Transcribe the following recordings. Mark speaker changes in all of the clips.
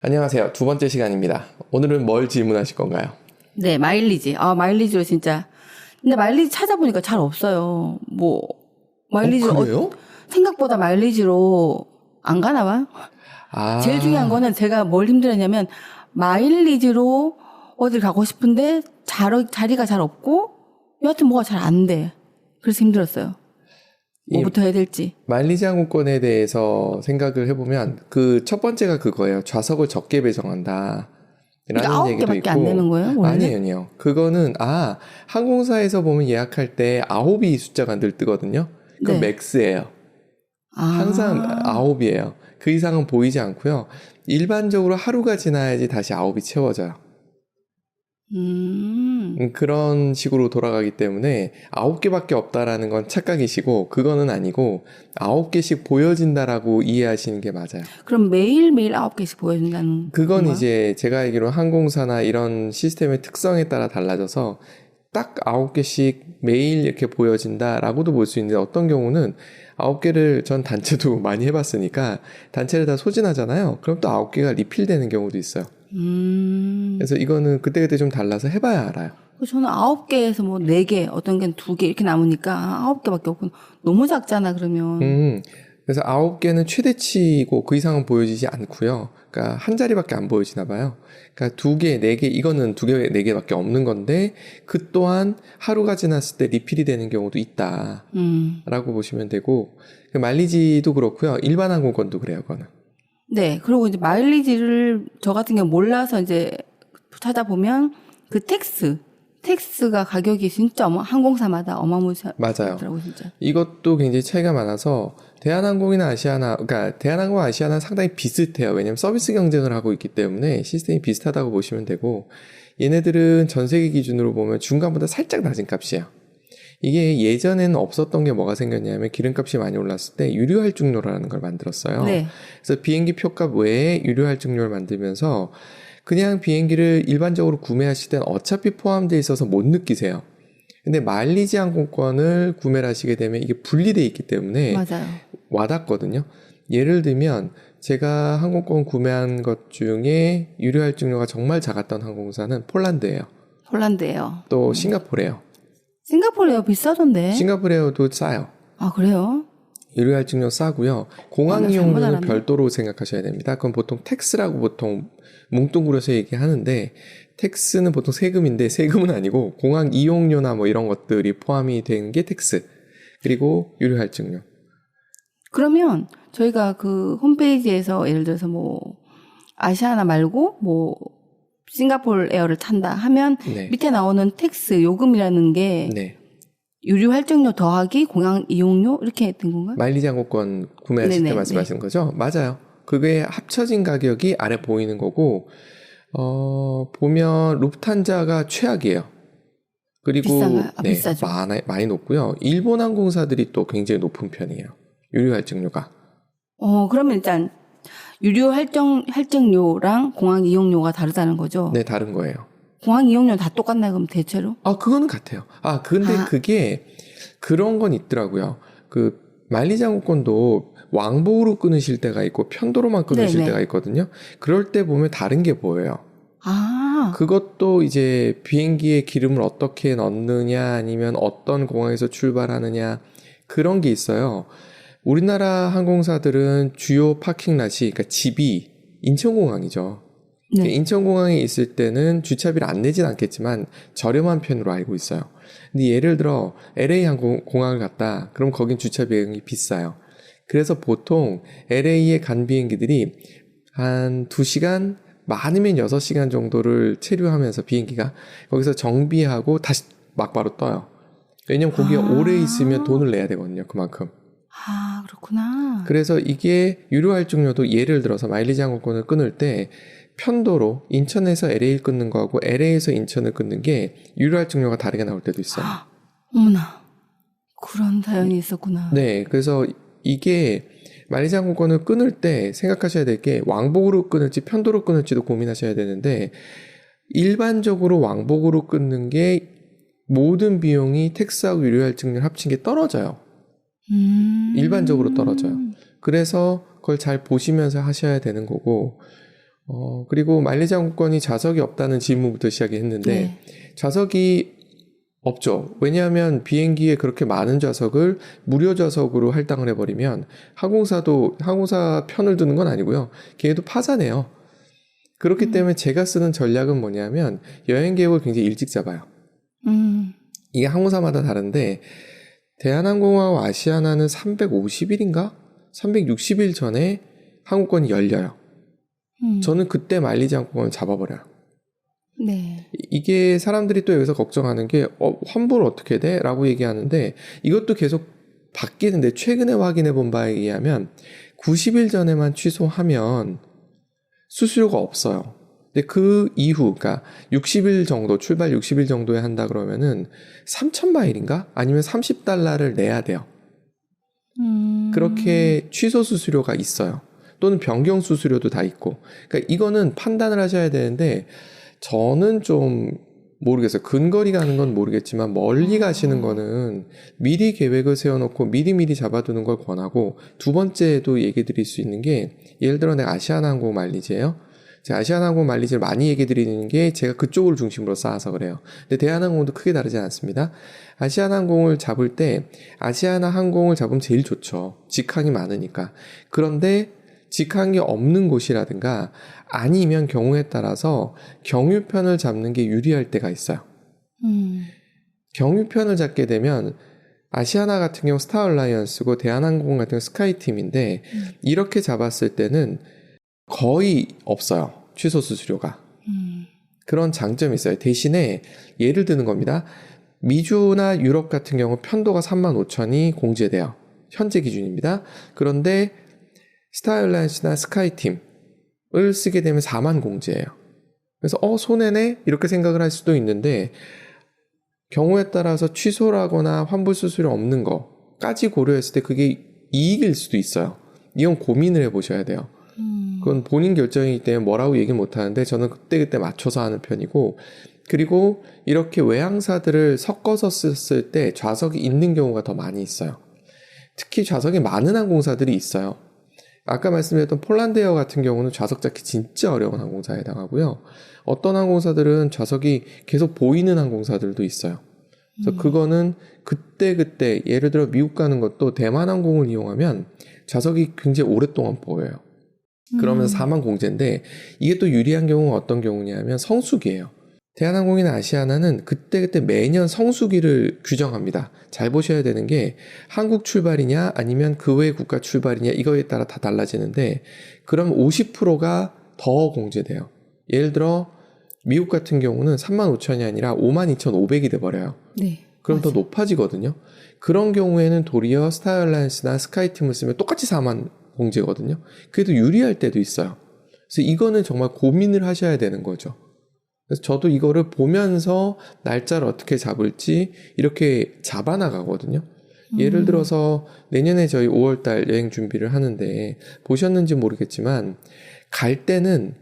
Speaker 1: 안녕하세요. 두 번째 시간입니다. 오늘은 뭘 질문하실 건가요?
Speaker 2: 네, 마일리지. 마일리지로 진짜. 근데 마일리지 찾아보니까 잘 없어요. 마일리지로,
Speaker 1: 그래요?
Speaker 2: 생각보다 마일리지로 안 가나 봐요. 제일 중요한 거는 제가 뭘 힘들었냐면, 마일리지로 어딜 가고 싶은데, 자리가 잘 없고, 여하튼 뭐가 잘 안 돼. 그래서 힘들었어요. 뭐부터 해야 될지.
Speaker 1: 마일리지 항공권에 대해서 생각을 해보면 그 첫 번째가 그거예요. 좌석을 적게 배정한다.
Speaker 2: 그러니까
Speaker 1: 라는 얘기도
Speaker 2: 9개밖에
Speaker 1: 있고.
Speaker 2: 안 되는 거예요, 원래?
Speaker 1: 아니에요. 그거는 항공사에서 보면 예약할 때 9이 숫자가 늘 뜨거든요. 그건
Speaker 2: 네.
Speaker 1: 맥스예요. 항상 9이에요. 그 이상은 보이지 않고요. 일반적으로 하루가 지나야지 다시 9이 채워져요. 그런 식으로 돌아가기 때문에 9개밖에 없다라는 건 착각이시고, 그거는 아니고 9개씩 보여진다라고 이해하시는 게 맞아요.
Speaker 2: 그럼 매일매일 9개씩 보여준다는
Speaker 1: 그건
Speaker 2: 건가요?
Speaker 1: 이제 제가 알기로 항공사나 이런 시스템의 특성에 따라 달라져서 딱 9개씩 매일 이렇게 보여진다라고도 볼 수 있는데, 어떤 경우는 9개를 전 단체도 많이 해봤으니까 단체를 다 소진하잖아요. 그럼 또 9개가 리필되는 경우도 있어요. 그래서 이거는 그때그때 좀 달라서 해봐야 알아요.
Speaker 2: 저는 9개에서 4개, 어떤 게 2개 이렇게 남으니까 9개밖에 없고 너무 작잖아, 그러면.
Speaker 1: 그래서 9개는 최대치고 그 이상은 보여지지 않고요. 그러니까 한 자리밖에 안 보여지나 봐요. 그러니까 2개, 4개, 이거는 2개, 4개밖에 없는 건데, 그 또한 하루가 지났을 때 리필이 되는 경우도 있다라고 보시면 되고, 그 마일리지도 그렇고요. 일반 항공권도 그래요, 그거는.
Speaker 2: 네. 그리고 이제 마일리지를 저 같은 경우 몰라서 이제 찾아보면 그 텍스가 가격이 진짜 항공사마다
Speaker 1: 맞아요.
Speaker 2: 어마무시하더라고요, 진짜.
Speaker 1: 이것도 굉장히 차이가 많아서 대한항공이나 아시아나, 그러니까 대한항공, 아시아나 상당히 비슷해요. 왜냐면 서비스 경쟁을 하고 있기 때문에 시스템이 비슷하다고 보시면 되고, 얘네들은 전 세계 기준으로 보면 중간보다 살짝 낮은 값이에요. 이게 예전에는 없었던 게 뭐가 생겼냐면, 기름값이 많이 올랐을 때 유료 할증료라는 걸 만들었어요.
Speaker 2: 네.
Speaker 1: 그래서 비행기 표값 외에 유료 할증료를 만들면서 그냥 비행기를 일반적으로 구매하실 때는 어차피 포함되어 있어서 못 느끼세요. 근데 마일리지 항공권을 구매를 하시게 되면 이게 분리되어 있기 때문에
Speaker 2: 맞아요.
Speaker 1: 와닿거든요. 예를 들면 제가 항공권 구매한 것 중에 유료 할증료가 정말 작았던 항공사는 폴란드예요.
Speaker 2: 폴란드예요.
Speaker 1: 또 싱가포르예요.
Speaker 2: 싱가포르에요, 비싸던데.
Speaker 1: 싱가포르에도 싸요.
Speaker 2: 아, 그래요?
Speaker 1: 유료 할증료 싸고요. 공항
Speaker 2: 나 잘못
Speaker 1: 이용료는
Speaker 2: 알았네.
Speaker 1: 별도로 생각하셔야 됩니다. 그건 보통 텍스라고 보통 뭉뚱그려서 얘기하는데, 텍스는 보통 세금인데 세금은 아니고 공항 이용료나 뭐 이런 것들이 포함이 되는 게 텍스. 그리고 유료 할증료.
Speaker 2: 그러면 저희가 그 홈페이지에서 예를 들어서 아시아나 말고 싱가포르 에어를 탄다 하면
Speaker 1: 네.
Speaker 2: 밑에 나오는 텍스 요금이라는 게
Speaker 1: 네.
Speaker 2: 유료 할증료 더하기 공항 이용료 이렇게 된 건가요?
Speaker 1: 마일리지 항공권 구매하실 때
Speaker 2: 네네,
Speaker 1: 말씀하시는 거죠? 맞아요. 그게 합쳐진 가격이 아래 보이는 거고, 보면 루프탄자가 최악이에요. 그리고
Speaker 2: 비싼가요?
Speaker 1: 네,
Speaker 2: 비싸죠.
Speaker 1: 많이 높고요. 일본 항공사들이 또 굉장히 높은 편이에요. 유료 할증료가.
Speaker 2: 그러면 일단 유료 할증료랑 공항 이용료가 다르다는 거죠?
Speaker 1: 네, 다른 거예요.
Speaker 2: 공항 이용료 다 똑같나요, 그럼 대체로?
Speaker 1: 그거는 같아요. 근데 그게 그런 건 있더라고요. 그 마일리지 항공권도 왕복으로 끊으실 때가 있고 편도로만 끊으실
Speaker 2: 네네.
Speaker 1: 때가 있거든요. 그럴 때 보면 다른 게 보여요. 그것도 이제 비행기에 기름을 어떻게 넣느냐, 아니면 어떤 공항에서 출발하느냐, 그런 게 있어요. 우리나라 항공사들은 주요 파킹랏이, 그러니까 집이 인천공항이죠.
Speaker 2: 네.
Speaker 1: 인천공항에 있을 때는 주차비를 안 내진 않겠지만 저렴한 편으로 알고 있어요. 근데 예를 들어 LA 항공공항을 갔다, 그럼 거긴 주차 비용이 비싸요. 그래서 보통 LA에 간 비행기들이 한 2시간, 많으면 6시간 정도를 체류하면서 비행기가 거기서 정비하고 다시 막바로 떠요. 왜냐면 거기에 오래 있으면 돈을 내야 되거든요, 그만큼.
Speaker 2: 그렇구나.
Speaker 1: 그래서 이게 유료 할증료도 예를 들어서 마일리지 항공권을 끊을 때 편도로 인천에서 LA를 끊는 거하고 LA에서 인천을 끊는 게 유료 할증료가 다르게 나올 때도 있어요.
Speaker 2: 어머나, 그런 사연이 있었구나.
Speaker 1: 네, 그래서 이게 마일리지 항공권을 끊을 때 생각하셔야 될 게 왕복으로 끊을지 편도로 끊을지도 고민하셔야 되는데, 일반적으로 왕복으로 끊는 게 모든 비용이 텍스하고 유료 할증료 합친 게 떨어져요. 일반적으로 떨어져요. 그래서 그걸 잘 보시면서 하셔야 되는 거고, 그리고 마일리지 항공권이 좌석이 없다는 질문부터 시작했는데
Speaker 2: 네.
Speaker 1: 좌석이 없죠. 왜냐하면 비행기에 그렇게 많은 좌석을 무료 좌석으로 할당을 해버리면 항공사 편을 드는 건 아니고요. 걔도 파산해요. 그렇기 때문에 제가 쓰는 전략은 뭐냐면 여행 계획을 굉장히 일찍 잡아요. 이게 항공사마다 다른데 대한항공하고 아시아나는 350일인가? 360일 전에 항공권이 열려요. 저는 그때 마일리지 항공권을 잡아버려요.
Speaker 2: 네.
Speaker 1: 이게 사람들이 또 여기서 걱정하는 게 환불 어떻게 돼? 라고 얘기하는데 이것도 계속 바뀌는데 최근에 확인해 본 바에 의하면 90일 전에만 취소하면 수수료가 없어요. 근데 그 이후 그러니까 60일 정도 출발 60일 정도에 한다 그러면은 3,000마일인가? 아니면 $30를 내야 돼요. 그렇게 취소 수수료가 있어요. 또는 변경 수수료도 다 있고. 그러니까 이거는 판단을 하셔야 되는데 저는 좀 모르겠어요. 근거리 가는 건 모르겠지만 멀리 가시는 거는 미리 계획을 세워놓고 미리미리 잡아두는 걸 권하고 두 번째도 얘기 드릴 수 있는 게 예를 들어 내가 아시아나항공 마일리지예요. 제가 아시아나항공 마일리지를 많이 얘기 드리는 게 제가 그쪽을 중심으로 쌓아서 그래요. 근데 대한항공도 크게 다르지 않습니다. 아시아나항공을 잡을 때 아시아나항공을 잡으면 제일 좋죠. 직항이 많으니까. 그런데 직항이 없는 곳이라든가 아니면 경우에 따라서 경유편을 잡는 게 유리할 때가 있어요. 경유편을 잡게 되면 아시아나 같은 경우 스타얼라이언스고 대한항공 같은 경우 스카이팀인데 이렇게 잡았을 때는 거의 없어요. 취소 수수료가. 그런 장점이 있어요. 대신에 예를 드는 겁니다. 미주나 유럽 같은 경우 편도가 35,000이 공제돼요. 현재 기준입니다. 그런데 스타얼라이언스나 스카이팀을 쓰게 되면 4만 공제예요. 그래서 손해네? 이렇게 생각을 할 수도 있는데 경우에 따라서 취소라거나 환불 수수료 없는 거까지 고려했을 때 그게 이익일 수도 있어요. 이건 고민을 해보셔야 돼요. 그건 본인 결정이기 때문에 뭐라고 얘기 못하는데 저는 그때그때 맞춰서 하는 편이고 그리고 이렇게 외항사들을 섞어서 썼을 때 좌석이 있는 경우가 더 많이 있어요. 특히 좌석이 많은 항공사들이 있어요. 아까 말씀드렸던 폴란드에어 같은 경우는 좌석 잡기 진짜 어려운 항공사에 해당하고요. 어떤 항공사들은 좌석이 계속 보이는 항공사들도 있어요. 그래서 그거는 그때 예를 들어 미국 가는 것도 대만항공을 이용하면 좌석이 굉장히 오랫동안 보여요. 그러면서 4만 공제인데 이게 또 유리한 경우가 어떤 경우냐면 성수기예요. 대한항공이나 아시아나는 그때 매년 성수기를 규정합니다. 잘 보셔야 되는 게 한국 출발이냐 아니면 그 외 국가 출발이냐 이거에 따라 다 달라지는데 그럼 50%가 더 공제돼요. 예를 들어 미국 같은 경우는 35,000이 아니라 52,500이 돼버려요.
Speaker 2: 네,
Speaker 1: 그럼
Speaker 2: 맞아요.
Speaker 1: 더 높아지거든요. 그런 경우에는 도리어 스타얼라이언스나 스카이팀을 쓰면 똑같이 4만 공제거든요. 그래도 유리할 때도 있어요. 그래서 이거는 정말 고민을 하셔야 되는 거죠. 그래서 저도 이거를 보면서 날짜를 어떻게 잡을지 이렇게 잡아나가거든요. 예를 들어서 내년에 저희 5월달 여행 준비를 하는데 보셨는지 모르겠지만 갈 때는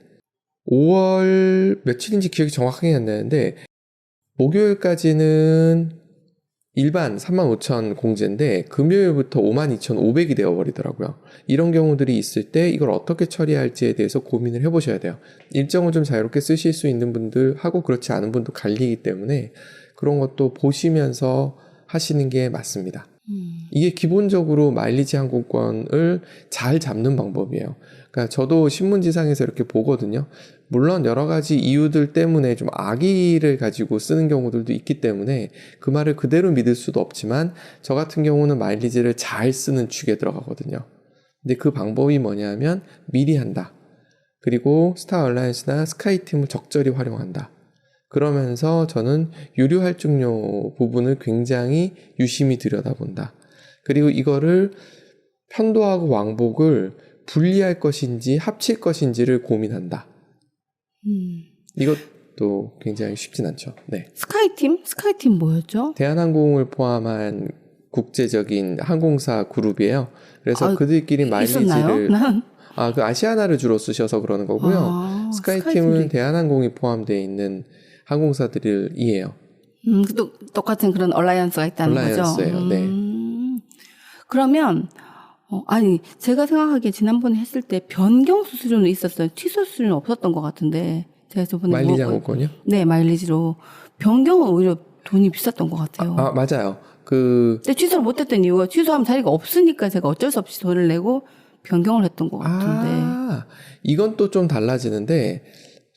Speaker 1: 5월 며칠인지 기억이 정확하게 안 나는데 목요일까지는 일반 35,000 공제인데 금요일부터 52,500이 되어버리더라고요. 이런 경우들이 있을 때 이걸 어떻게 처리할지에 대해서 고민을 해보셔야 돼요. 일정을 좀 자유롭게 쓰실 수 있는 분들하고 그렇지 않은 분도 갈리기 때문에 그런 것도 보시면서 하시는 게 맞습니다. 이게 기본적으로 마일리지 항공권을 잘 잡는 방법이에요. 그러니까 저도 신문지상에서 이렇게 보거든요. 물론 여러 가지 이유들 때문에 좀 악의를 가지고 쓰는 경우들도 있기 때문에 그 말을 그대로 믿을 수도 없지만 저 같은 경우는 마일리지를 잘 쓰는 축에 들어가거든요. 근데 그 방법이 뭐냐면 미리 한다. 그리고 스타얼라이언스나 스카이팀을 적절히 활용한다. 그러면서 저는 유료 할증료 부분을 굉장히 유심히 들여다본다. 그리고 이거를 편도하고 왕복을 분리할 것인지 합칠 것인지를 고민한다. 이것도 굉장히 쉽진 않죠. 네.
Speaker 2: 스카이팀 뭐였죠?
Speaker 1: 대한항공을 포함한 국제적인 항공사 그룹이에요. 그래서 그들끼리 마일리지를 그 아시아나를 주로 쓰셔서 그러는 거고요. 스카이팀은 대한항공이 포함되어 있는 항공사들이에요.
Speaker 2: 똑같은 그런 얼라이언스가 있다는 거죠.
Speaker 1: 얼라이언스예요. 네.
Speaker 2: 그러면 아니, 제가 생각하기에 지난번에 했을 때 변경 수수료는 있었어요. 취소 수수료는 없었던 것 같은데. 제가 저번에
Speaker 1: 마일리지 항공권이요?
Speaker 2: 네, 마일리지로. 변경은 오히려 돈이 비쌌던 것 같아요.
Speaker 1: 맞아요.
Speaker 2: 근데 취소를 못했던 이유가 취소하면 자리가 없으니까 제가 어쩔 수 없이 돈을 내고 변경을 했던 것 같은데.
Speaker 1: 이건 또 좀 달라지는데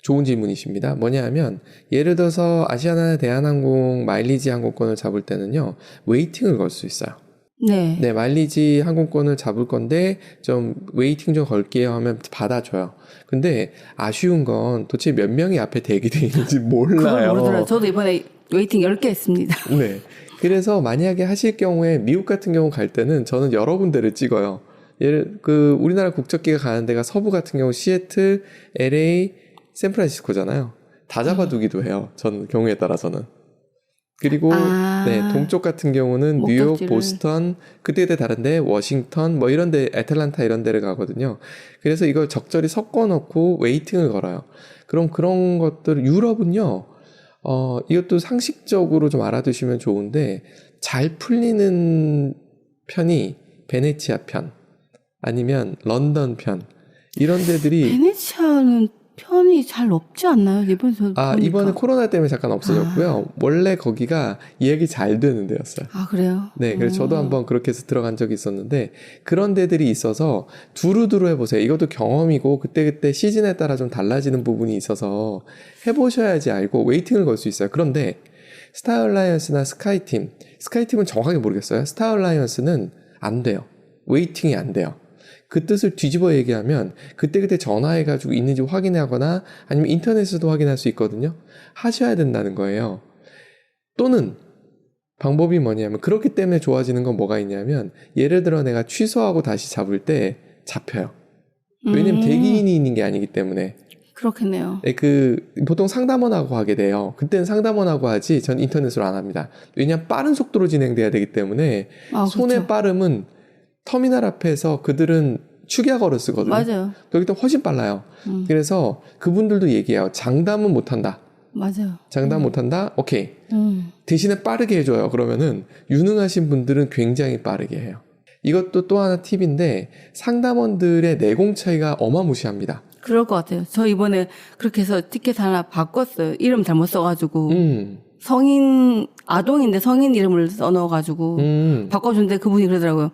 Speaker 1: 좋은 질문이십니다. 뭐냐 하면 예를 들어서 아시아나 대한항공 마일리지 항공권을 잡을 때는요. 웨이팅을 걸 수 있어요.
Speaker 2: 네.
Speaker 1: 네, 마일리지 항공권을 잡을 건데 좀 웨이팅 좀 걸게요 하면 받아줘요. 근데 아쉬운 건 도대체 몇 명이 앞에 대기돼 있는지 몰라요.
Speaker 2: 그걸 모르더라고요. 저도 이번에 웨이팅 10개 했습니다.
Speaker 1: 네. 그래서 만약에 하실 경우에 미국 같은 경우 갈 때는 저는 여러 군데를 찍어요. 우리나라 국적기가 가는 데가 서부 같은 경우 시애틀, LA, 샌프란시스코잖아요. 다 잡아두기도 해요. 전 경우에 따라서는. 그리고 네, 동쪽 같은 경우는 뉴욕,
Speaker 2: 목적지를.
Speaker 1: 보스턴, 그때그때 다른데 워싱턴, 뭐 이런 데, 애틀란타 이런 데를 가거든요. 그래서 이걸 적절히 섞어 놓고 웨이팅을 걸어요. 그럼 그런 것들, 유럽은요, 이것도 상식적으로 좀 알아두시면 좋은데, 잘 풀리는 편이 베네치아 편, 아니면 런던 편, 이런 데들이.
Speaker 2: 베네치아는 편이 잘 없지 않나요?
Speaker 1: 이번에 코로나 때문에 잠깐 없어졌고요. 원래 거기가 예약이 잘 되는 데였어요.
Speaker 2: 그래요?
Speaker 1: 네, 그래서 저도 한번 그렇게 해서 들어간 적이 있었는데, 그런 데들이 있어서 두루두루 해보세요. 이것도 경험이고, 그때그때 시즌에 따라 좀 달라지는 부분이 있어서 해보셔야지 알고 웨이팅을 걸 수 있어요. 그런데, 스타얼라이언스나 스카이팀은 정확하게 모르겠어요. 스타얼라이언스는 안 돼요. 웨이팅이 안 돼요. 그 뜻을 뒤집어 얘기하면 그때그때 전화해가지고 있는지 확인하거나 아니면 인터넷에서도 확인할 수 있거든요. 하셔야 된다는 거예요. 또는 방법이 뭐냐면 그렇기 때문에 좋아지는 건 뭐가 있냐면 예를 들어 내가 취소하고 다시 잡을 때 잡혀요. 왜냐면 대기인이 있는 게 아니기 때문에.
Speaker 2: 그렇겠네요.
Speaker 1: 네, 보통 상담원하고 하게 돼요. 그때는 상담원하고 하지 전 인터넷으로 안 합니다. 왜냐면 빠른 속도로 진행돼야 되기 때문에 손의
Speaker 2: 그렇죠.
Speaker 1: 빠름은 터미널 앞에서 그들은 축약어를 쓰거든요.
Speaker 2: 맞아요.
Speaker 1: 여기도 훨씬 빨라요. 그래서 그분들도 얘기해요. 장담은 못한다.
Speaker 2: 맞아요.
Speaker 1: 장담 못한다? 오케이. 대신에 빠르게 해줘요. 그러면은 유능하신 분들은 굉장히 빠르게 해요. 이것도 또 하나 팁인데 상담원들의 내공 차이가 어마무시합니다.
Speaker 2: 그럴 것 같아요. 저 이번에 그렇게 해서 티켓 하나 바꿨어요. 이름 잘못 써가지고. 아동인데 성인 이름을 써넣어가지고 바꿔준데 그분이 그러더라고요.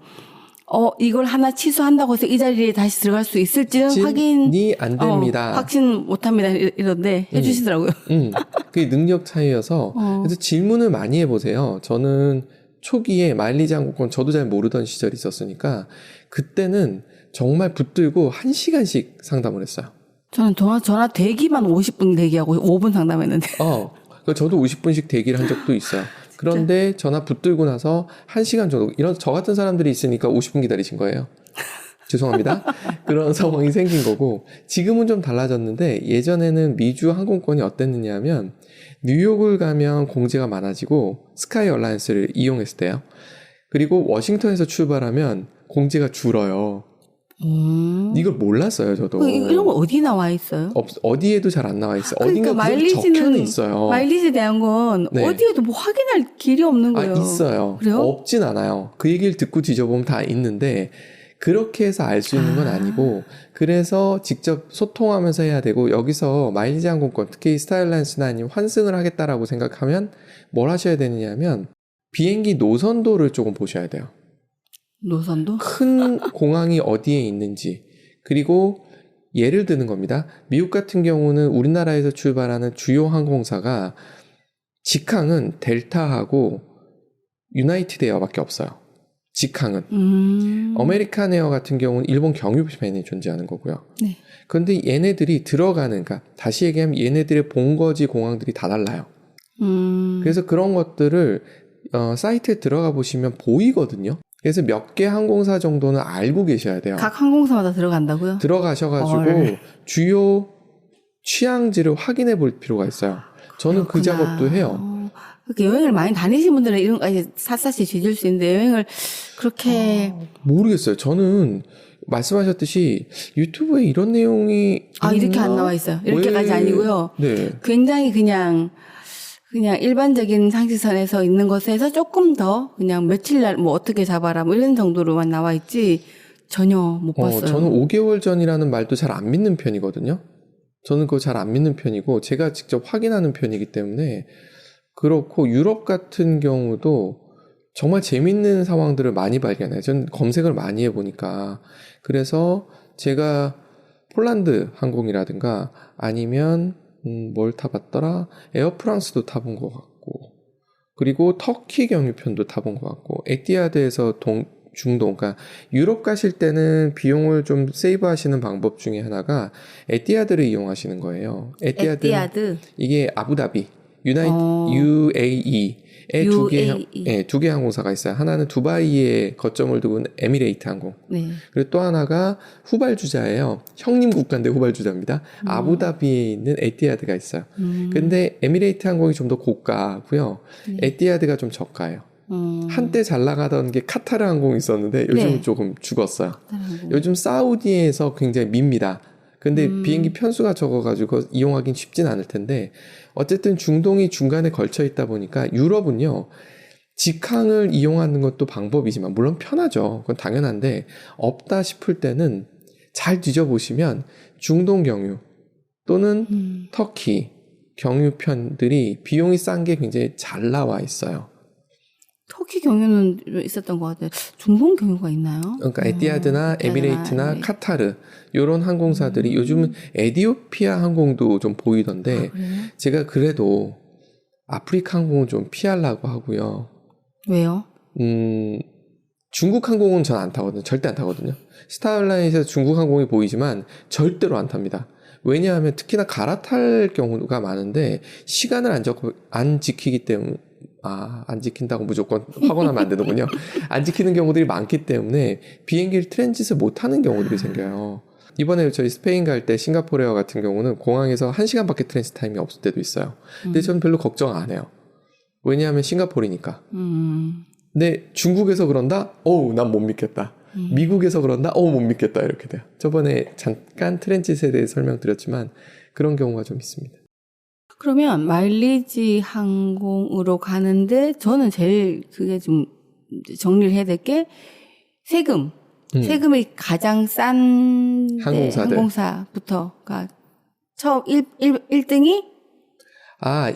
Speaker 2: 이걸 하나 취소한다고 해서 이 자리에 다시 들어갈 수 있을지는
Speaker 1: 확인이 안 됩니다.
Speaker 2: 확신 못합니다. 이런데 해주시더라고요.
Speaker 1: 그게 능력 차이여서 그래서 질문을 많이 해보세요. 저는 초기에 마일리지 항공권 저도 잘 모르던 시절이 있었으니까 그때는 정말 붙들고 1시간씩 상담을 했어요.
Speaker 2: 저는 전화 대기만 50분 대기하고 5분 상담했는데.
Speaker 1: 저도 50분씩 대기를 한 적도 있어요. 그런데 전화 붙들고 나서 1시간 정도, 저 같은 사람들이 있으니까 50분 기다리신 거예요. 죄송합니다. 그런 상황이 생긴 거고, 지금은 좀 달라졌는데, 예전에는 미주 항공권이 어땠느냐 하면, 뉴욕을 가면 공제가 많아지고, 스카이 얼라이언스를 이용했을 때요. 그리고 워싱턴에서 출발하면 공제가 줄어요. 이걸 몰랐어요, 저도.
Speaker 2: 이런 거 어디 나와 있어요?
Speaker 1: 어디에도 잘 안 나와 있어요.
Speaker 2: 그러니까
Speaker 1: 어딘가 적혀는 있어요.
Speaker 2: 마일리지에 대한 건
Speaker 1: 네.
Speaker 2: 어디에도 뭐 확인할 길이 없는 거예요.
Speaker 1: 있어요.
Speaker 2: 그래요?
Speaker 1: 없진 않아요. 그 얘기를 듣고 뒤져보면 다 있는데 그렇게 해서 알 수 있는 건 아니고 그래서 직접 소통하면서 해야 되고 여기서 마일리지 항공권 특히 스타일라이언스나 아니면 환승을 하겠다라고 생각하면 뭘 하셔야 되느냐 하면 비행기 노선도를 조금 보셔야 돼요.
Speaker 2: 노선도?
Speaker 1: 큰 공항이 어디에 있는지 그리고 예를 드는 겁니다. 미국 같은 경우는 우리나라에서 출발하는 주요 항공사가 직항은 델타하고 유나이티드 에어밖에 없어요. 직항은. 아메리칸 에어 같은 경우는 일본 경유편이 존재하는 거고요.
Speaker 2: 네.
Speaker 1: 그런데 얘네들이 그러니까 다시 얘기하면 얘네들의 본거지 공항들이 다 달라요. 그래서 그런 것들을 사이트에 들어가 보시면 보이거든요. 그래서 몇 개 항공사 정도는 알고 계셔야 돼요.
Speaker 2: 각 항공사마다 들어간다고요?
Speaker 1: 들어가셔가지고 주요 취향지를 확인해 볼 필요가 있어요. 저는
Speaker 2: 그렇구나.
Speaker 1: 그 작업도 해요.
Speaker 2: 그렇게 여행을 많이 다니신 분들은 이런 거까지 샅샅이 뒤질 수 있는데 여행을 그렇게
Speaker 1: 모르겠어요. 저는 말씀하셨듯이 유튜브에 이런 내용이
Speaker 2: 이렇게 안 나와 있어요. 이렇게까지 아니고요.
Speaker 1: 네.
Speaker 2: 굉장히 그냥 일반적인 상식선에서 있는 것에서 조금 더 그냥 며칠 날 뭐 어떻게 잡아라 뭐 이런 정도로만 나와 있지 전혀 못 봤어요.
Speaker 1: 저는 5개월 전이라는 말도 잘 안 믿는 편이거든요. 저는 그거 잘 안 믿는 편이고 제가 직접 확인하는 편이기 때문에 그렇고 유럽 같은 경우도 정말 재밌는 상황들을 많이 발견해요. 전 검색을 많이 해보니까. 그래서 제가 폴란드 항공이라든가 아니면 뭘 타봤더라? 에어프랑스도 타본 것 같고 그리고 터키 경유편도 타본 것 같고 에티하드에서 중동, 그러니까 유럽 가실 때는 비용을 좀 세이브 하시는 방법 중에 하나가 에티하드를 이용하시는 거예요.
Speaker 2: 에티하드?
Speaker 1: 이게 아부다비, UAE에 두 개 항공사가 있어요. 하나는 두바이에 거점을 두고 있는 에미레이트 항공.
Speaker 2: 네.
Speaker 1: 그리고 또 하나가 후발주자예요. 형님 국가인데 후발주자입니다. 아부다비에 있는 에티하드가 있어요. 근데 에미레이트 항공이 좀 더 고가고요. 에티하드가 좀 저가예요. 한때 잘 나가던 게 카타르 항공이 있었는데 요즘은 조금 죽었어요. 요즘 사우디에서 굉장히 밉니다. 근데 비행기 편수가 적어가지고 이용하긴 쉽진 않을 텐데 어쨌든 중동이 중간에 걸쳐 있다 보니까 유럽은요 직항을 이용하는 것도 방법이지만 물론 편하죠. 그건 당연한데 없다 싶을 때는 잘 뒤져보시면 중동 경유 또는 터키 경유편들이 비용이 싼 게 굉장히 잘 나와 있어요.
Speaker 2: 터키 경유는 있었던 것 같아요. 중동 경유가 있나요?
Speaker 1: 그러니까 에티하드나 에미레이트나 카타르 이런 항공사들이 요즘은 에디오피아 항공도 좀 보이던데 제가 그래도 아프리카 항공은 좀 피하려고 하고요.
Speaker 2: 왜요?
Speaker 1: 중국 항공은 전 안 타거든요. 절대 안 타거든요. 스타얼라인에서 중국 항공이 보이지만 절대로 안 탑니다. 왜냐하면 특히나 갈아탈 경우가 많은데 시간을 안 지키기 때문에 안 지킨다고 무조건 확언하면 안 되는군요. 안 지키는 경우들이 많기 때문에 비행기를 트랜짓을 못하는 경우들이 생겨요. 이번에 저희 스페인 갈 때 싱가포르 같은 경우는 공항에서 1시간밖에 트랜짓 타임이 없을 때도 있어요. 근데 저는 별로 걱정 안 해요. 왜냐하면 싱가포르니까. 근데 중국에서 그런다? 난 못 믿겠다. 미국에서 그런다? 못 믿겠다. 이렇게 돼요. 저번에 잠깐 트랜짓에 대해 설명드렸지만 그런 경우가 좀 있습니다.
Speaker 2: 그러면 마일리지 항공으로 가는데 저는 제일 그게 좀 정리를 해야 될 게 세금이 가장 싼 항공사부터가 처음 1등이?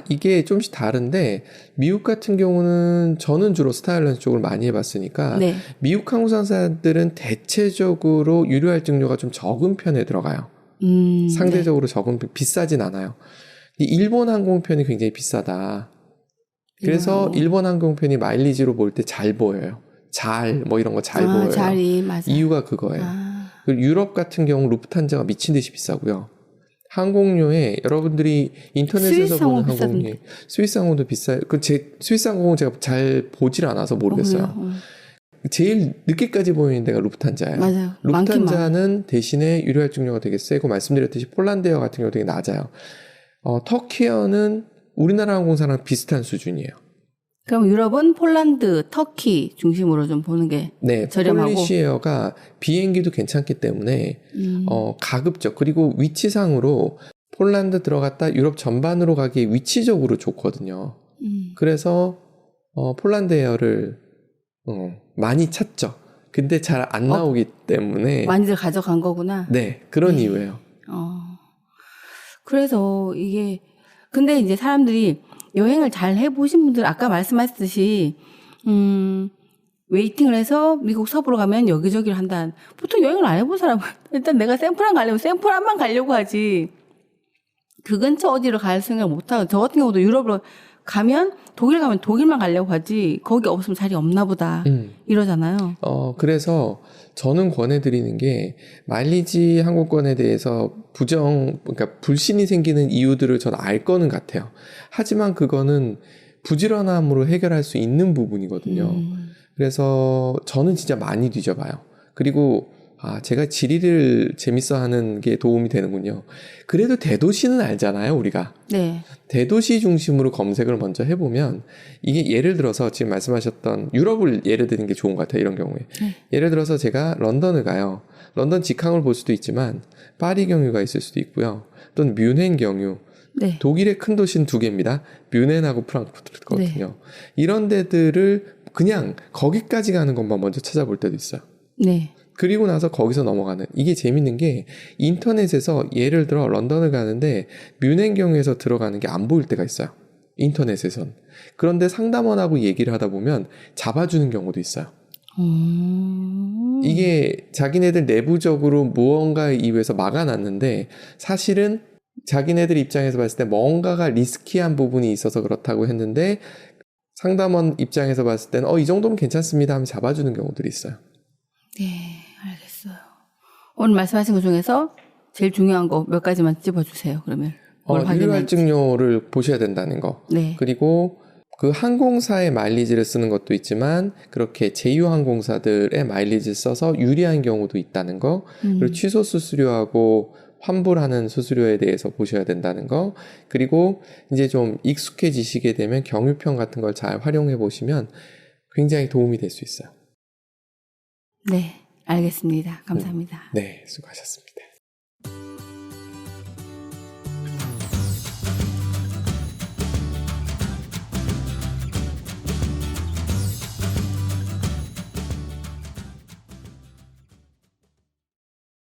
Speaker 1: 이게 좀씩 다른데 미국 같은 경우는 저는 주로 스타일런스 쪽을 많이 해봤으니까 미국 항공사들은 대체적으로 유료 할증료가 좀 적은 편에 들어가요. 상대적으로 적은 편, 비싸진 않아요. 일본 항공편이 굉장히 비싸다. 그래서 일본 항공편이 마일리지로 볼 때 잘 보여요. 이런 거 잘 보여요.
Speaker 2: 맞아.
Speaker 1: 이유가 그거예요. 그리고 유럽 같은 경우 루프탄자가 미친 듯이 비싸고요. 항공료에 여러분들이 인터넷에서 보는 항공료, 스위스 항공도 비싸요. 스위스 항공은 제가 잘 보질 않아서 모르겠어요. 제일 늦게까지 보이는 데가 루프탄자예요.
Speaker 2: 맞아요.
Speaker 1: 루프탄자는 대신에 유료 할증료가 되게 세고 말씀드렸듯이 폴란드에어 같은 경우 되게 낮아요. 터키에어는 우리나라 항공사랑 비슷한 수준이에요.
Speaker 2: 그럼 유럽은 폴란드, 터키 중심으로 좀 보는 게 저렴하고.
Speaker 1: 폴리시에어가 비행기도 괜찮기 때문에 가급적 그리고 위치상으로 폴란드 들어갔다 유럽 전반으로 가기 위치적으로 좋거든요. 그래서 폴란드 에어를 많이 찾죠. 근데 잘 안 나오기 때문에
Speaker 2: 많이들 가져간 거구나.
Speaker 1: 네, 그런 이유예요.
Speaker 2: 그래서 이게 근데 이제 사람들이 여행을 잘 해보신 분들 아까 말씀하셨듯이 웨이팅을 해서 미국 서부로 가면 여기저기를 한다. 보통 여행을 안 해본 사람은 일단 내가 샌프란 가려면 샌프란만 가려고 하지 그 근처 어디로 갈 생각 못하고 저 같은 경우도 유럽으로 가면 독일 가면 독일만 가려고 하지 거기 없으면 자리 없나 보다 이러잖아요.
Speaker 1: 그래서 저는 권해드리는 게 마일리지 항공권에 대해서 그러니까 불신이 생기는 이유들을 저는 알 거는 같아요. 하지만 그거는 부지런함으로 해결할 수 있는 부분이거든요. 그래서 저는 진짜 많이 뒤져봐요. 그리고 제가 지리를 재밌어 하는 게 도움이 되는군요. 그래도 대도시는 알잖아요, 우리가.
Speaker 2: 네.
Speaker 1: 대도시 중심으로 검색을 먼저 해보면 이게 예를 들어서 지금 말씀하셨던 유럽을 예를 드는 게 좋은 것 같아요, 이런 경우에. 예를 들어서 제가 런던을 가요. 런던 직항을 볼 수도 있지만 파리 경유가 있을 수도 있고요. 또는 뮌헨 경유. 독일의 큰 도시는 두 개입니다. 뮌헨하고 프랑크푸르트거든요. 이런 데들을 그냥 거기까지 가는 것만 먼저 찾아볼 때도 있어요. 그리고 나서 거기서 넘어가는. 이게 재밌는 게 인터넷에서 예를 들어 런던을 가는데 뮌헨경유에서 들어가는 게 안 보일 때가 있어요. 인터넷에선. 그런데 상담원하고 얘기를 하다 보면 잡아주는 경우도 있어요. 이게 자기네들 내부적으로 무언가에 의해서 막아놨는데 사실은 자기네들 입장에서 봤을 때 뭔가가 리스키한 부분이 있어서 그렇다고 했는데 상담원 입장에서 봤을 때는 이 정도면 괜찮습니다 하면 잡아주는 경우들이 있어요.
Speaker 2: 네, 알겠어요. 오늘 말씀하신 것 중에서 제일 중요한 거 몇 가지만 찝어주세요. 그러면
Speaker 1: 유효할증료를 보셔야 된다는 거.
Speaker 2: 네.
Speaker 1: 그리고 그 항공사의 마일리지를 쓰는 것도 있지만 그렇게 제휴항공사들의 마일리지를 써서 유리한 경우도 있다는 거. 그리고 취소 수수료하고 환불하는 수수료에 대해서 보셔야 된다는 거. 그리고 이제 좀 익숙해지시게 되면 경유편 같은 걸 잘 활용해 보시면 굉장히 도움이 될 수 있어요.
Speaker 2: 네, 알겠습니다. 감사합니다.
Speaker 1: 네, 수고하셨습니다.